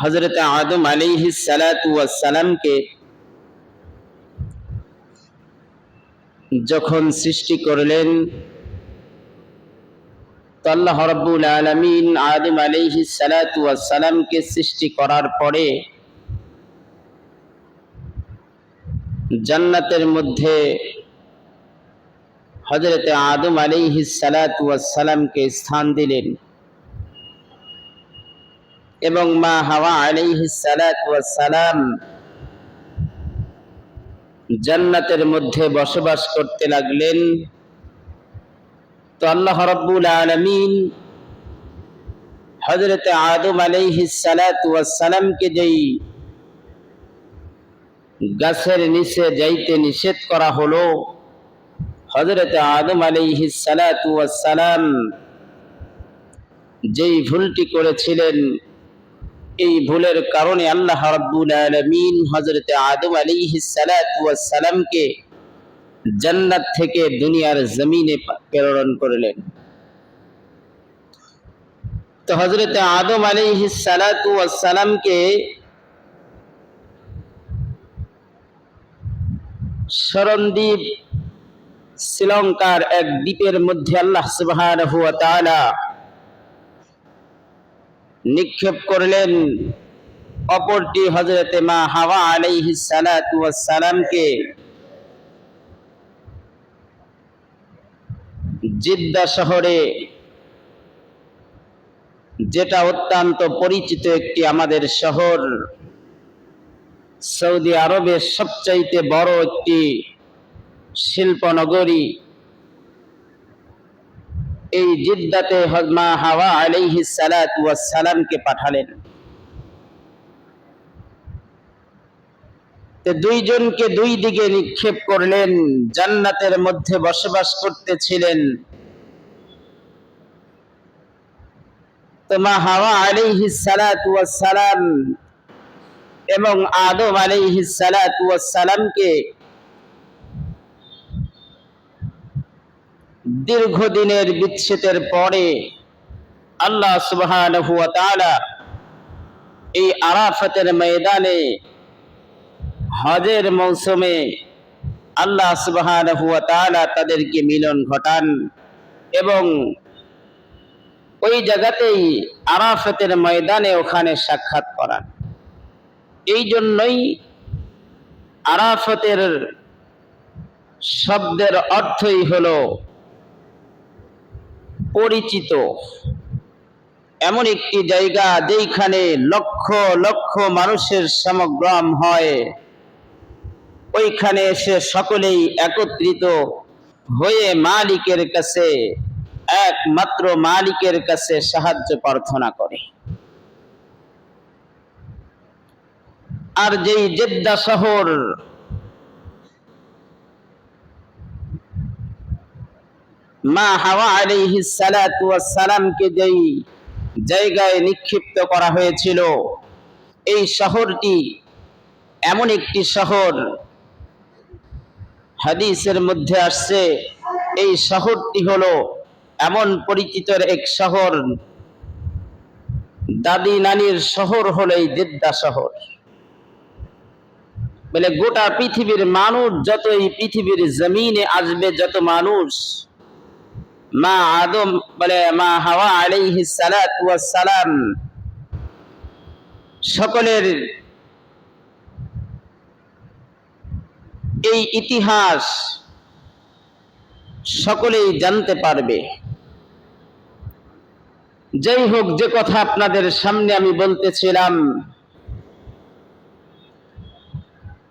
হযরত আদম আলাইহিস সালাতু ওয়াস সালামকে যখন সৃষ্টি করলেন, তো আল্লাহ রাব্বুল আলামিন আদম আলাইহিস সালাতু ওয়াস সালামকে সৃষ্টি করার পরে জান্নাতের মধ্যে হযরত আদম আলাইহিস সালাতু ওয়াস সালামকে স্থান দিলেন এবং মা হাওয়া আলাইহিস সালাতু ওয়াস সালাম জান্নাতের মধ্যে বসবাস করতে লাগলেন। তো আল্লাহ রাব্বুল আলামিন হযরত আদম আলাইহিস সালাতু ওয়াস সালামকে যেই গাছের নিচে যাইতে নিষেধ করা হলো, হযরত আদম আলাইহিস সালাতু ওয়াস সালাম যেই ভুলটি করেছিলেন, এই ভুলের কারণে আল্লাহ রাব্বুল আলামিন হযরত আদম আলাইহিস সালাতু ওয়াস সালামকে জান্নাত থেকে দুনিয়ার জমিনে প্রেরণ করলেন। তো হযরত আদম আলাইহিস সালাতু ওয়াস সালামকে শরণদ্বীপ শ্রীলঙ্কার এক দ্বীপের মধ্যে আল্লাহ সুবহানাহু ওয়া তাআলা নিক্ষেপ করলেন। অপরটি হযরতে মা হাওয়া আলাইহিস সালাতু ওয়াস সালামকে জিদ্দা শহরে, যেটা অত্যন্ত পরিচিত একটি আমাদের শহর, সৌদি আরবের সবচাইতে বড় একটি শিল্পনগরী, এই জিদ্দাতে মা হাওয়া আলাইহিস সালাতু ওয়াস সালামকে পাঠালেন। তো দুইজনকে দুই দিকে নিক্ষেপ করলেন। জান্নাতের মধ্যে বসবাস করতেছিলেন। তো মা হাওয়া আলাইহিস সালাতু ওয়াস সালাম এবং আদম আলাইহিস সালাতু ওয়াস সালামকে দীর্ঘদিনের বিচ্ছেদের পরে আল্লাহ সুবহানাহু ওয়া তাআলা এই আরাফাতের ময়দানে হজের মৌসুমে আল্লাহ সুবহানাহু ওয়া তাআলা তাদেরকে মিলন ঘটান এবং ওই জায়গাতেই আরাফাতের ময়দানে ওখানে সাক্ষাৎ করান। এই জন্যই আরাফাতের শব্দের অর্থই হলো পরিচিত, এমন একটি জায়গা যেখানে লক্ষ লক্ষ মানুষের সমাগম হয়। ওইখানে এসে সকলেই একত্রিত হয়ে মালিকের কাছে, একমাত্র মালিকের কাছে সাহায্য প্রার্থনা করে। আর যেই জেদ্দা শহর, মা হাওয়া আলাইহিস সালাতু ওয়াস সালামকে যেই জায়গায় নিক্ষিপ্ত করা হয়েছিল, এই শহরটি এমন একটি শহর, হাদিসের মধ্যে আসছে এই শহরটি হলো এমন পরিচিত এক শহর, দাদি নানির শহর হলো এই জেদ্দা শহর। বলে গোটা পৃথিবীর মানুষ যত এই পৃথিবীর জমিনে আসবে, যত মানুষ, মা আদম বলে মা হাওয়া আলাইহিস সালাতু ওয়াস সালাম সকলের এই ইতিহাস সকলেই জানতে পারবে। যাই হোক, যে কথা আপনাদের সামনে আমি বলতেছিলাম,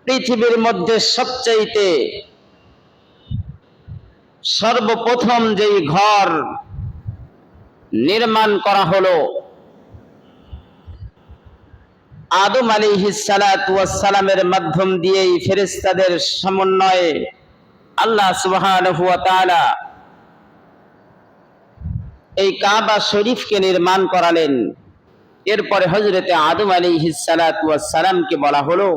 পৃথিবীর মধ্যে সবচাইতে সর্বপ্রথম যেই ঘর নির্মাণ করা হলো, আদম আলাইহিস সালাতু ওয়াস সালামের মাধ্যম দিয়েই ফেরেশতাদের সমন্বয়ে আল্লাহ সুবহানাহু ওয়া তাআলা এই কাবা শরীফকে নির্মাণ করালেন। এরপরে হযরতে আদম আলাইহিস সালাতু ওয়াস সালামকে বলা হলো,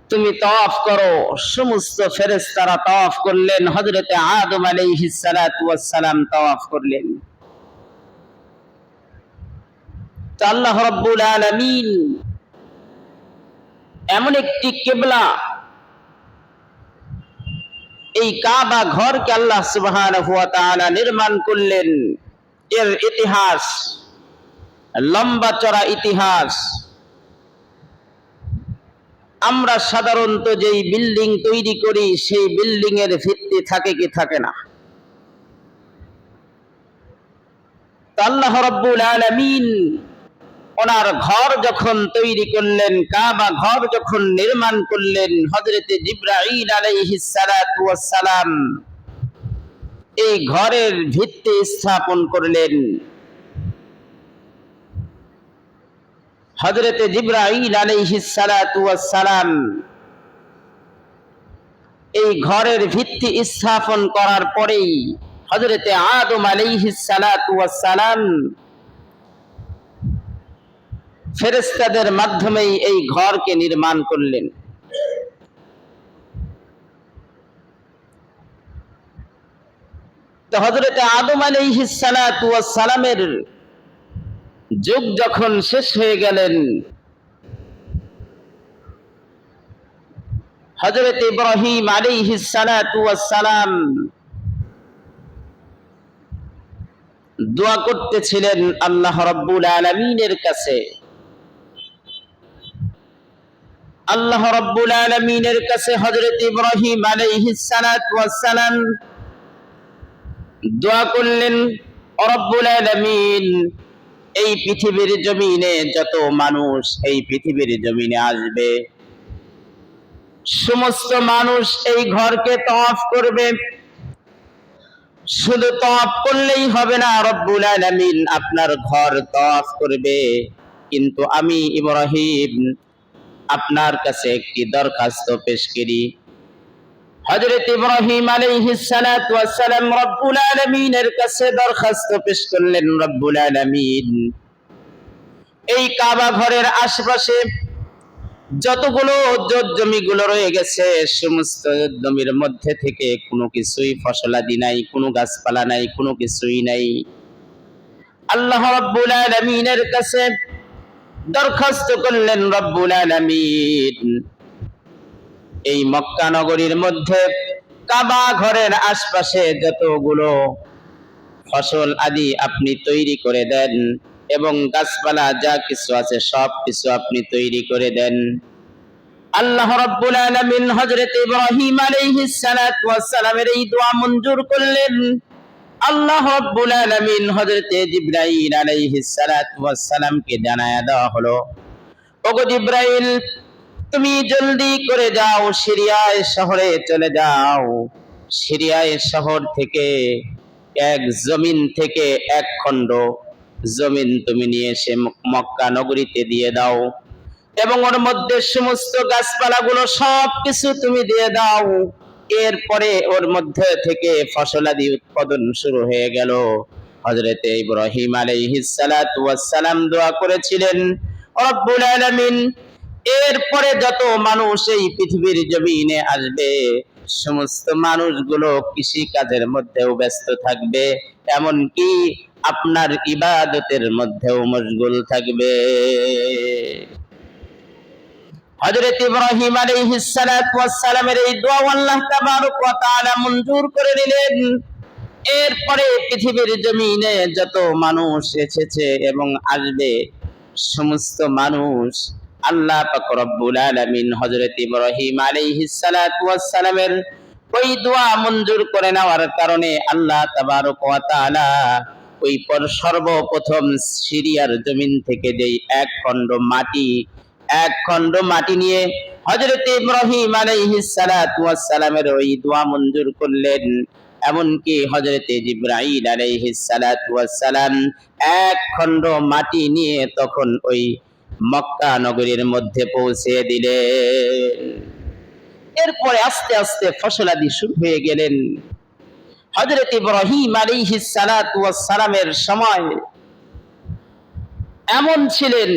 তুমি তাওয়াফ করো। সমস্ত ফেরেশতারা তাওয়াফ করলেন, হযরতে আদম আলাইহিস সালাতু ওয়াস সালাম তাওয়াফ করলেন। তো আল্লাহ রাব্বুল আলামিন এমন একটি কিবলা, এই কাবা ঘরকে আল্লাহ সুবহানাহু ওয়া তাআলা নির্মাণ করলেন। এর ইতিহাস লম্বা চড়া ইতিহাস। আমরা সাধারণত যেই বিল্ডিং তৈরি করি সেই বিল্ডিং এর ভিত্তি থাকে কি থাকে না? আল্লাহ রাব্বুল আলামিন ওনার ঘর যখন তৈরি করলেন, কাবা ঘর যখন নির্মাণ করলেন, হযরতে জিবরাইল আলাইহিস সালাতু ওয়াস সালাম এই ঘরের ভিত্তি স্থাপন করলেন। হযরতে জিবরাইল আলাইহিস সালাতু ওয়াস সালাম এই ঘরের ভিত্তি স্থাপন করার পরেই হযরতে আদম আলাইহিস সালাতু ওয়াস সালাম ফেরেশতাদের মাধ্যমে এই ঘরকে নির্মাণ করলেন। তো হযরতে আদম আলাইহিস সালাতু ওয়াস সালামের যুগ যখন শেষ হয়ে গেলেন, হযরত ইব্রাহিম আলাইহিস সালাতু ওয়াস সালাম দোয়া করতেছিলেন আল্লাহ রাব্বুল আলামিনের কাছে। আল্লাহ রাব্বুল আলামিনের কাছে হযরত ইব্রাহিম আলাইহিস সালাতু ওয়াস সালাম দোয়া করলেন, ও রব্বুল আলামিন, এই পৃথিবীর জমিনে যত মানুষ এই পৃথিবীর জমিনে আসবে, সমস্ত মানুষ এই ঘরকে তওয়াফ করবে। শুধু তওয়াফ করলেই হবে না, রব্বুল আলামিন আপনার ঘর তওয়াফ করবে, কিন্তু আমি ইব্রাহিম আপনার কাছে একটি দরখাস্ত পেশ করি। হযরত ইব্রাহিম আলাইহিস সালাতু ওয়াস সালাম রব্বুল আলামিনের কাছে দরখাস্ত পেশ করলেন, রব্বুল আলামিন, এই কাবা ঘরের আশেপাশে যতগুলো জমিগুলো রয়ে গেছে, সমস্ত জমির মধ্যে থেকে কোনো কিছুই ফসলাদি নাই, কোনো গাছপালা নাই, কোনো কিছুই নাই। আল্লাহ রাব্বুল আলামিনের কাছে দরখাস্ত করলেন, রব্বুল আলামিন, এই মক্কা নগরীর মধ্যে কাবা ঘরের আশপাশে যতগুলো ফসল আদি আপনি তৈরি করে দেন এবং গাছপালা যা কিছু আছে সব কিছু আপনি তৈরি করে দেন। আল্লাহ রাব্বুল আলামিন হযরত ইব্রাহিম আলাইহিস সালাতু ওয়াস সালামের এই দোয়া মঞ্জুর করলেন। আল্লাহ রাব্বুল আলামিন হযরত জিবরাইল আলাইহিস সালাতু ওয়াস সালামকে জানায়া দেওয়া হলো, ওগো জিবরাইল, তুমি জলদি করে যাও, সিরিয়ায় শহরে চলে যাও। সিরিয়ায় শহর থেকে এক জমিন থেকে এক খণ্ড জমিন তুমি নিয়ে এসে মক্কা নগরীতে দিয়ে দাও এবং ওর মধ্যে সমস্ত গাছপালাগুলো সব কিছু তুমি দিয়ে দাও। এরপরে ওর মধ্যে থেকে ফসলাদি উৎপাদন শুরু হয়ে গেল। হযরত ইব্রাহিম আলাইহিস সালাতু ওয়াস সালাম দোয়া করেছিলেন, রব্বুল আলামিন, এরপরে যত মানুষ এই পৃথিবীর জমিনে আসবে সমস্ত মানুষগুলো কৃষি কাজের মধ্যেও ব্যস্ত থাকবে, এমনকি আপনার ইবাদতের মধ্যেও মশগুল থাকবে। হযরত ইব্রাহিম আলাইহিস সালাতু ওয়াস সালামের এই দোয়া আল্লাহ তাবারক ওয়া তাআলা মঞ্জুর করে নিলেন। এরপরে পৃথিবীর জমিনে যত মানুষ এসেছে এবং আসবে সমস্ত মানুষ আল্লাহ পাক রব্বুল আলামিন হযরত ইব্রাহিম আলাইহিস সালাতু ওয়াস সালামের ওই দোয়া মঞ্জুর করে নেওয়ার কারণে আল্লাহ তাবারক ওয়া তাআলা ওই সর্বপ্রথম সিরিয়ার জমিন থেকে যেই এক খণ্ড মাটি নিয়ে হযরত ইব্রাহিম আলাইহিস সালাতু ওয়াস সালামের ওই দোয়া মঞ্জুর করলেন। এমনকি হযরত জিবরাইল আলাইহিস সালাতু ওয়াস সালাম এক খণ্ড মাটি নিয়ে তখন ওই মক্কা নগরীর মধ্যে পৌঁছে দিলেন। এরপরে আস্তে আস্তে ফসলাদি শুরু হয়ে গেলেন। হযরত ইব্রাহিম আলাইহিস সালাতু ওয়াস সালামের সময় এমন ছিলেন,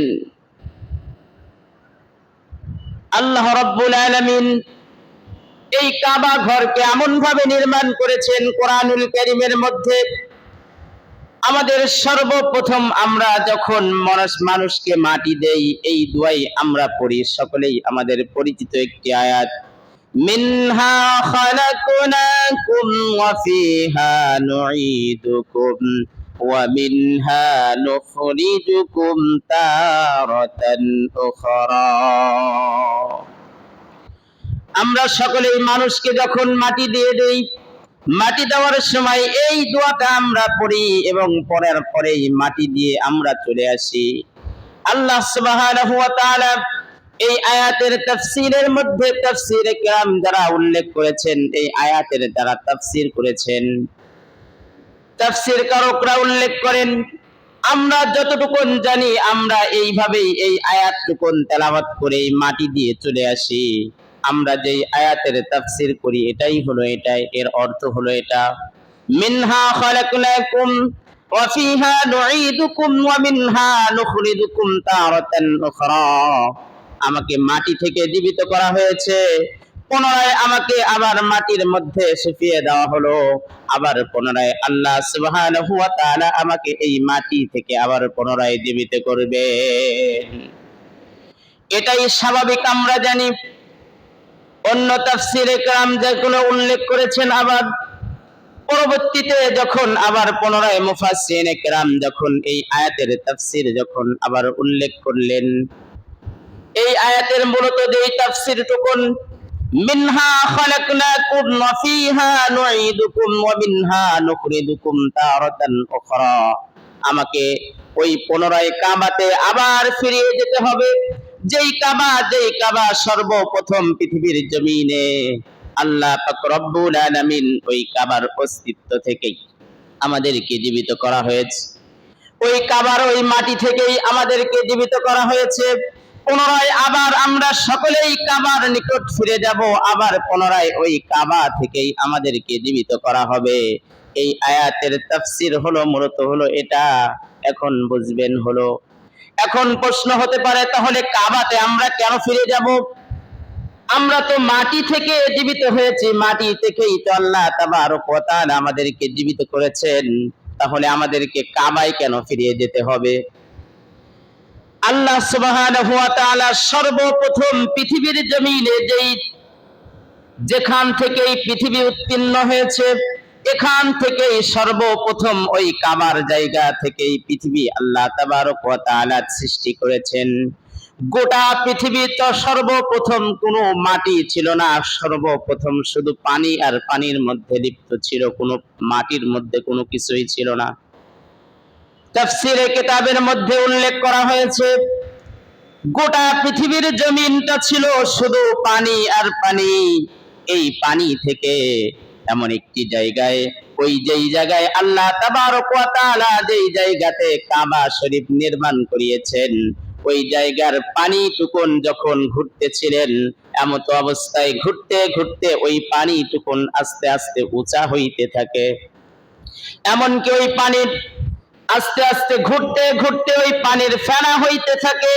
আল্লাহ রাব্বুল আলামিন এই কাবা ঘরকে এমন ভাবে নির্মাণ করেছেন, কোরআনুল কারীমের মধ্যে আমাদের সর্বপ্রথম আমরা যখন মানুষকে মাটি দেই, এই দোয়াই আমরা পড়ি সকলেই, আমাদের পরিচিত একটি আয়াত, মিনহা খালাকনাকুম ওয়া ফিহা নুঈদুকুম ওয়া মিনহা নুখরিজুকুম তারাতান উখরা। আমরা সকলেই মানুষকে যখন মাটি দিয়ে দেই, মাটি দেওয়ার সময় এই দোয়াটা আমরা পড়ি এবং পড়ার পরেই মাটি দিয়ে আমরা চলে আসি। আল্লাহ সুবহানাহু ওয়া তাআলা এই আয়াতের তাফসীরের মধ্যে তাফসীরে কিরাম যারা উল্লেখ করেছেন, এই আয়াতের যারা তাফসীর করেছেন, তাফসীর কারকরা উল্লেখ করেন, আমরা যতটুকুন জানি আমরা এইভাবেই এই আয়াতটুকুন তেলাওয়াত করে মাটি দিয়ে চলে আসি। আমরা যেই আয়াতের তাফসীর করি এটাই হলো এটাই, এর অর্থ হলো এটা, মিনহা খালাকনাকুম ওয়া ফিহা নুঈদুকুম ওয়া মিনহা নুখরিজুকুম তারাতান উখরা। আমাকে মাটি থেকে জীবিত করা হয়েছে, পুনরায় আমাকে আবার মাটির মধ্যে শুকিয়ে দেওয়া হলো, আবার পুনরায় আল্লাহ সুবহানাহু ওয়া তাআলা আমাকে এই মাটি থেকে আবার পুনরায় জীবিত করবেন। এটাই স্বাভাবিক, আমরা জানি। অন্য তাফসীরে কিরাম যেগুলো উল্লেখ করেছেন, আবার পরবর্তীতে যখন আবার পুনরায় মুফাসসিরিনে কিরাম যখন এই আয়াতের তাফসীর যখন আবার উল্লেখ করলেন, এই আয়াতের মূলত যে তাফসীরটুকুন, মিনহা খালাকনাকুম ওয়া ফিহা নুঈদুকুম ওয়া মিনহা নুখরিজুকুম তারাতান উখরা, আমাকে ওই পুনরায় কাবাতে আবার ফিরিয়ে যেতে হবে, যেই কাবা সর্বপ্রথম পৃথিবীর জমিনে আল্লাহ পাক রব্বুল আলামিন ওই কাবার অস্তিত্ব থেকেই আমাদেরকে জীবিত করা হয়েছে, ওই কাবার ওই মাটি থেকেই আমাদেরকে জীবিত করা হয়েছে। পুনরায় আবার আমরা সকলেই কাবার নিকট ফিরে যাব, আবার পুনরায় ওই কাবা থেকেই আমাদেরকে জীবিত করা হবে। এই আয়াতের তাফসীর হলো মূলত হলো এটা। এখন বুঝবেন হলো, এখন প্রশ্ন হতে পারে, তাহলে কাবাতে আমরা কেন ফিরে যাব? আমরা তো মাটি থেকে জীবিত হয়েছি, মাটি থেকেই তো আল্লাহ তাবারক ওয়া তাআলা আমাদেরকে জীবিত করেছেন, তাহলে আমাদেরকে কাবায় কেন ফিরিয়ে যেতে হবে? আল্লাহ সুবহানাহু ওয়া তাআলা সর্বপ্রথম পৃথিবীর জমিনে যেখান থেকে পৃথিবী উৎপন্ন হয়েছে, এখান থেকেই সর্বপ্রথম ওই কাবার জায়গা থেকেই পৃথিবী আল্লাহ তাবারক ওয়া তাআলা সৃষ্টি করেছেন। গোটা পৃথিবী তো সর্বপ্রথম কোনো মাটি ছিল না, সর্বপ্রথম শুধু পানি আর পানির মধ্যে লিপ্ত ছিল, কোনো মাটির মধ্যে কোনো কিছুই ছিল না। তাফসীরে কিতাবের মধ্যে উল্লেখ করা হয়েছে, গোটা পৃথিবীর জমিনটা ছিল শুধু পানি আর পানি। এই পানি থেকে এমন একটি জায়গায়, ওই যেই জায়গায় আল্লাহ তাবারক ওয়া তাআলা যেই জায়গাতে কাবা শরীফ নির্মাণ করিয়েছেন, ওই জায়গার পানিটুকুন যখন ঘুরতেছিলেন, এমত অবস্থায় ঘুরতে ঘুরতে ওই পানিটুকুন আস্তে আস্তে উঁচা হইতে থাকে। এমনকি ওই পানির আস্তে আস্তে ঘুরতে ঘুরতে ওই পানির ফেনা হইতে থাকে।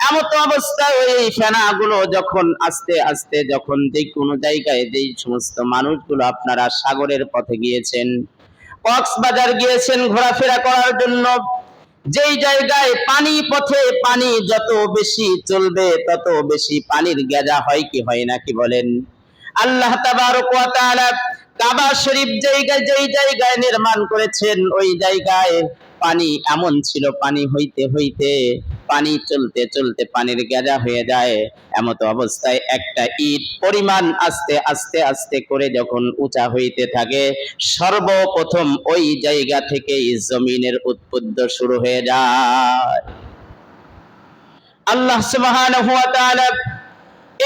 এমত অবস্থায় ওই ফেনাগুলো যখন আস্তে আস্তে যখন যে কোনো জায়গায়, যেই সমস্ত মানুষগুলো আপনারা সাগরের পথে গিয়েছেন, কক্সবাজার গিয়েছেন ঘোরাফেরা করার জন্য, যেই জায়গায় পানি পথে পানি যত বেশি চলবে তত বেশি পানির গেজা হয় কি হয় না, কি বলেন? আল্লাহ তাবারক ওয়া তাআলা কাবা শরীফ যেই জায়গায় নির্মাণ করেছেন, ওই জায়গায় পানি এমন ছিল, পানি হইতে হইতে পানি চলতে চলতে পানির গেজা হয়ে যায়। এমত অবস্থায় একটা ইট পরিমাণ আস্তে আস্তে আস্তে করে যখন উঁচা হইতে থাকে, সর্বপ্রথম ওই জায়গা থেকেই জমিনের উৎপত্তি শুরু হয়ে যায়। আল্লাহ সুবহানাহু ওয়া তাআলা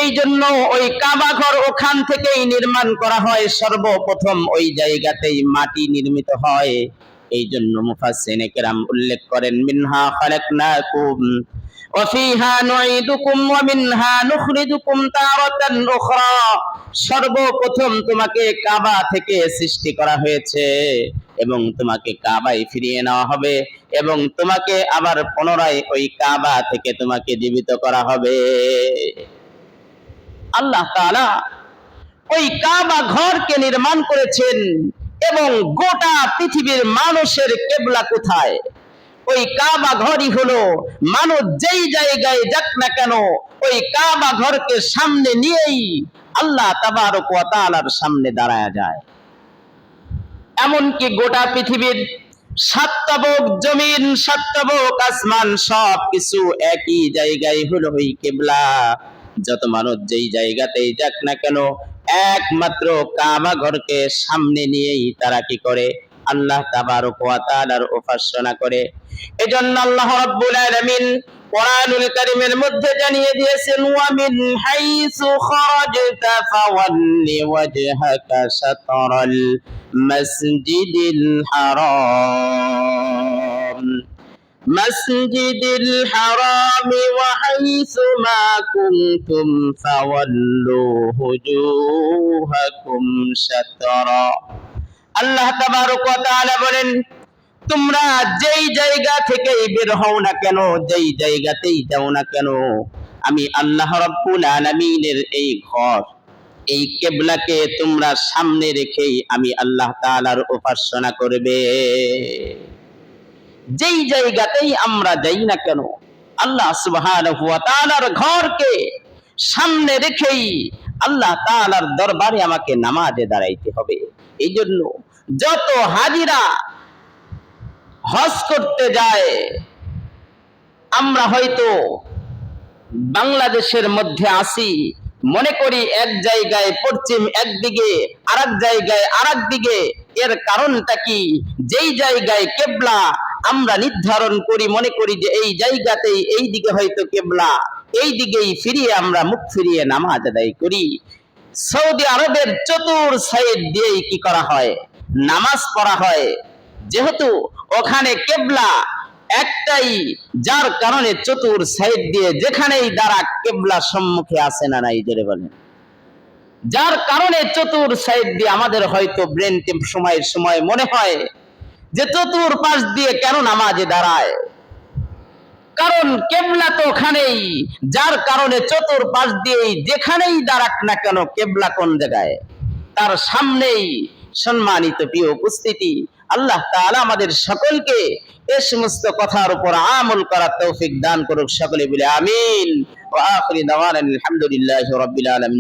এই জন্য ওই কাবা ঘর ওখান থেকেই নির্মাণ করা হয়, সর্বপ্রথম ওই জায়গাতেই মাটি নির্মিত হয়। এই জন্য মুফাসসিরিনে কিরাম উল্লেখ করেন, মিনহা খালাকনাকুম ওয়া ফিহা নুঈদুকুম ওয়া মিনহা নুখরিজুকুম তারাতান উখরা। সর্বপ্রথম তোমাকে কাবা থেকে সৃষ্টি করা হয়েছে এবং তোমাকে কাবায় ফিরিয়ে নেওয়া হবে এবং তোমাকে আবার পুনরায় ওই কাবা থেকে তোমাকে জীবিত করা হবে। আল্লাহ তাআলা ওই কাবা ঘরকে নির্মাণ করেছেন এবং গোটা পৃথিবীর মানুষের কিবলা কোথায়? ওই কাবা ঘরই হলো মানুষ যেই জায়গায় যাক না কেন ওই কাবা ঘরকে সামনে নিয়েই আল্লাহ তাবারক ওয়া তাআলার সামনে দাঁড়ায়া যায়। এমনকি গোটা পৃথিবীর সাতটাবক জমিন, সাতটাবক আসমান সব কিছু একই জায়গায় হলো ওই কিবলা। যত মানুষ যেই জায়গাতেই যাক না কেন একমাত্র কাবা ঘরকে সামনে নিয়েই তারা কি করে? আল্লাহ তাবারক ওয়া তাআলার উপাসনা করে। এজন্য আল্লাহ রাব্বুল আলামিন কোরআনুল কারীমের মধ্যে জানিয়ে দিয়েছেন, ওয়া মিন হাইসু খারাজতা ফাওয়াল্লি ওয়াজহাকা শাতরাল মাসজিদিল হারাম মাসজিদিল হারাম ওয়া হাইসু মা কুনতুম ফাওয়াল্লু হুজুহাকুম শাতরা। আল্লাহ তাবারক ওয়া তাআলা বলেন, তোমরা যেই জায়গা থেকেই বের হও না কেন, যেই জায়গাতেই যাও না কেন, আমি আল্লাহ রাব্বুল আলামিনের এই ঘর, এই কিবলাকে তোমরা সামনে রেখেই আমি আল্লাহ তাআলার উপাসনা করবে। যেই জায়গাতেই আমরা যাই না কেন আল্লাহ সুবহানাহু ওয়া তাআলার ঘরকে সামনে রেখেই আল্লাহ তাআলার দরবারে আমাকে নামাজে দাঁড়াইতে হবে। এই জন্য যত হাজিরা হজ করতে যায়, আমরা হয়তো বাংলাদেশের মধ্যে আসি, মনে করি এক জায়গায় পশ্চিম একদিকে, আরেক জায়গায় আরেক দিকে। এর কারণটা কি? যেই জায়গায় কিবলা আমরা নির্ধারণ করি, মনে করি যে এই জায়গাতেই এই দিকে হয়তো কিবলা, এই দিকেই ফিরিয়ে আমরা মুখ ফিরিয়ে নামাজ আদায় করি। সৌদি আরবের চতুর সাইড দিয়েই কি করা হয়? নামাজ পড়া হয়। যেহেতু ওখানে কিবলা একটাই, যার কারণে চতুর সাইড দিয়ে যেখানেই দাঁড়া কিবলা সম্মুখে আসে না নাই, জোরে বলেন। যার কারণে চতুর সাইড দিয়ে আমাদের হয়তো ব্রেন সময়ের সময় মনে হয় যে চতুর পাশ দিয়ে কেন নামাজে দাঁড়ায়, কারণ কিবলা তো ওখানেই, যার কারণে চতুর পাশ দিয়েই যেখানেই দাঁড়াক না কেন কিবলা কোন জায়গায়? তার সামনেই। সম্মানিত প্রিয় উপস্থিতি, আল্লাহ তাআলা আমাদের সকলকে এই সমস্ত কথার উপর আমল করার তৌফিক দান করুক। সকলে বলে আমিন। ওয়া আখিরু দাওয়ানা আলহামদুলিল্লাহি রাব্বিল আলামিন।